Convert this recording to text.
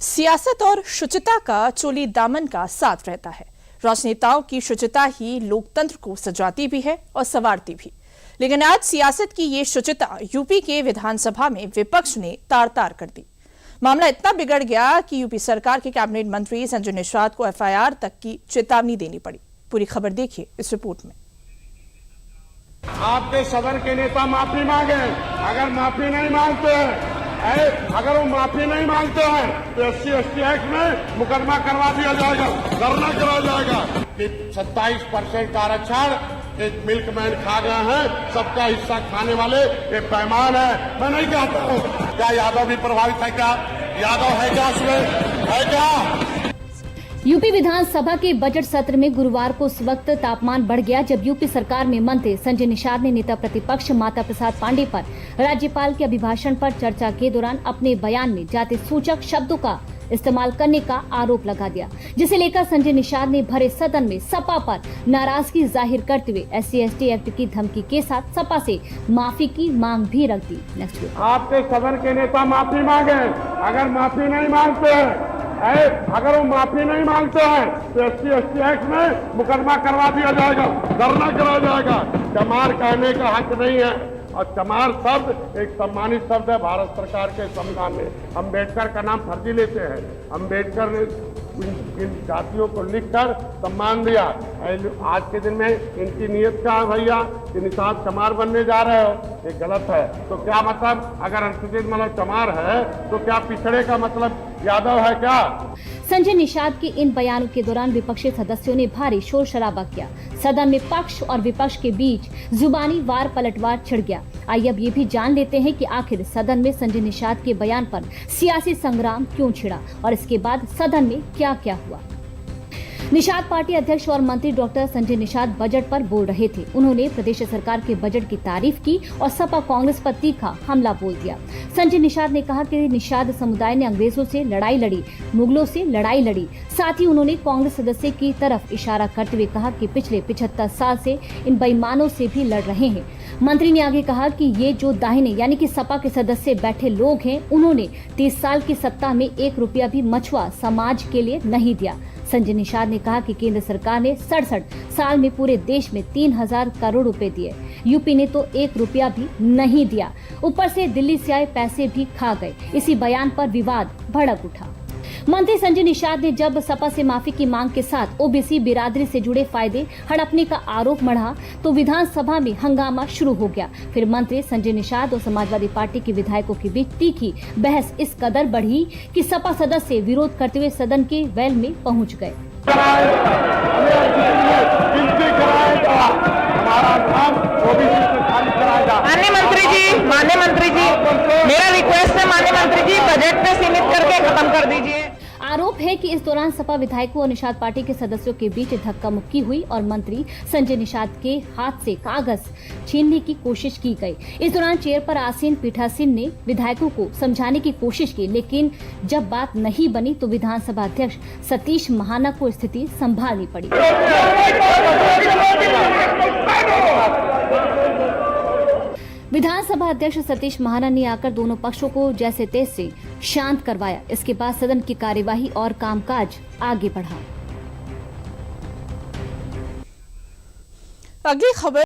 सियासत और शुचिता का चोली दामन का साथ रहता है। राजनेताओं की शुचिता ही लोकतंत्र को सजाती भी है और संवारती भी। लेकिन आज सियासत की ये शुचिता यूपी के विधानसभा में विपक्ष ने तार तार कर दी। मामला इतना बिगड़ गया कि यूपी सरकार के कैबिनेट मंत्री संजय निषाद को एफआईआर तक की चेतावनी देनी पड़ी। पूरी खबर देखिए इस रिपोर्ट में। आपके सदन के नेता माफी मांगे, अगर माफी नहीं मांगते हैं, अगर वो माफी नहीं मांगते हैं तो SC/ST एक्ट में मुकदमा करवा दिया जाएगा, धरना करा जाएगा कि 27% आरक्षण एक मिल्कमैन खा गए हैं, सबका हिस्सा खाने वाले एक पैमान है। मैं नहीं कहता हूँ क्या यादव भी प्रभावित है, क्या यादव है, क्या उसमें है क्या। यूपी विधानसभा के बजट सत्र में गुरुवार को उस वक्त तापमान बढ़ गया जब यूपी सरकार में मंत्री संजय निषाद ने नेता प्रतिपक्ष माता प्रसाद पांडे पर राज्यपाल के अभिभाषण पर चर्चा के दौरान अपने बयान में जाति सूचक शब्दों का इस्तेमाल करने का आरोप लगा दिया, जिसे लेकर संजय निषाद ने भरे सदन में सपा पर नाराजगी जाहिर करते हुए SC/ST एक्ट की धमकी के साथ सपा से माफी की मांग भी रख दी। आपके सदन के नेता माफी मांगे, अगर माफी नहीं मांगते हैं, अगर वो माफी नहीं मांगते हैं तो SC/ST एक्ट में मुकदमा करवा दिया जाएगा, धरना करा जाएगा। चमार कहने का हक नहीं है और चमार शब्द एक सम्मानित शब्द है भारत सरकार के संविधान में। अम्बेडकर का नाम फर्जी लेते हैं। अम्बेडकर ने इन जातियों को लिखकर सम्मान दिया। आज के दिन में इनकी नीयत क्या है भैया कि निषाद चमार बनने जा रहे हो, ये गलत है। तो क्या मतलब, अगर अनुसूचित मतलब चमार है तो क्या पिछड़े का मतलब यादव है क्या। संजय निषाद के इन बयानों के दौरान विपक्षी सदस्यों ने भारी शोर शराबा किया। सदन में पक्ष और विपक्ष के बीच जुबानी वार पलटवार छिड़ गया। आइए अब ये भी जान लेते हैं कि आखिर सदन में संजय निषाद के बयान पर सियासी संग्राम क्यों छिड़ा और इसके बाद सदन में क्या क्या हुआ। निषाद पार्टी अध्यक्ष और मंत्री डॉक्टर संजय निषाद बजट पर बोल रहे थे। उन्होंने प्रदेश सरकार के बजट की तारीफ की और सपा कांग्रेस पर तीखा हमला बोल दिया। संजय निषाद ने कहा कि निषाद समुदाय ने अंग्रेजों से लड़ाई लड़ी, मुगलों से लड़ाई लड़ी। साथ ही उन्होंने कांग्रेस सदस्य की तरफ इशारा करते हुए कहा कि पिछले 75 साल से इन बेईमानों से भी लड़ रहे हैं। मंत्री ने आगे कहा कि ये जो दाहिने यानी कि सपा के सदस्य बैठे लोग हैं, उन्होंने 30 साल की सत्ता में 1 रुपया भी मछुआ समाज के लिए नहीं दिया। संजय निषाद ने कहा कि केंद्र सरकार ने 67 साल में पूरे देश में 3000 करोड़ रुपए दिए, यूपी ने तो 1 रुपया भी नहीं दिया, ऊपर से दिल्ली से आए पैसे भी खा गए। इसी बयान पर विवाद भड़क उठा। मंत्री संजय निषाद ने जब सपा से माफी की मांग के साथ ओबीसी बिरादरी से जुड़े फायदे हड़पने का आरोप मढ़ा तो विधानसभा में हंगामा शुरू हो गया। फिर मंत्री संजय निषाद और समाजवादी पार्टी के विधायकों के बीच तीखी बहस इस कदर बढ़ी कि सपा सदस्य विरोध करते हुए सदन के वेल में पहुंच गए। माननीय मंत्री जी, मेरा रिक्वेस्ट है माननीय मंत्री जी, बजट में सीमित करके खत्म कर दीजिए। आरोप है कि इस दौरान सपा विधायकों और निषाद पार्टी के सदस्यों के बीच धक्का मुक्की हुई और मंत्री संजय निषाद के हाथ से कागज छीनने की कोशिश की गई। इस दौरान चेयर पर आसीन पीठासीन ने विधायकों को समझाने की कोशिश की, लेकिन जब बात नहीं बनी तो विधानसभा अध्यक्ष सतीश महाना को स्थिति संभालनी पड़ी। विधानसभा अध्यक्ष सतीश महाना ने आकर दोनों पक्षों को जैसे तैसे शांत करवाया। इसके बाद सदन की कार्यवाही और कामकाज आगे बढ़ा। अगली खबर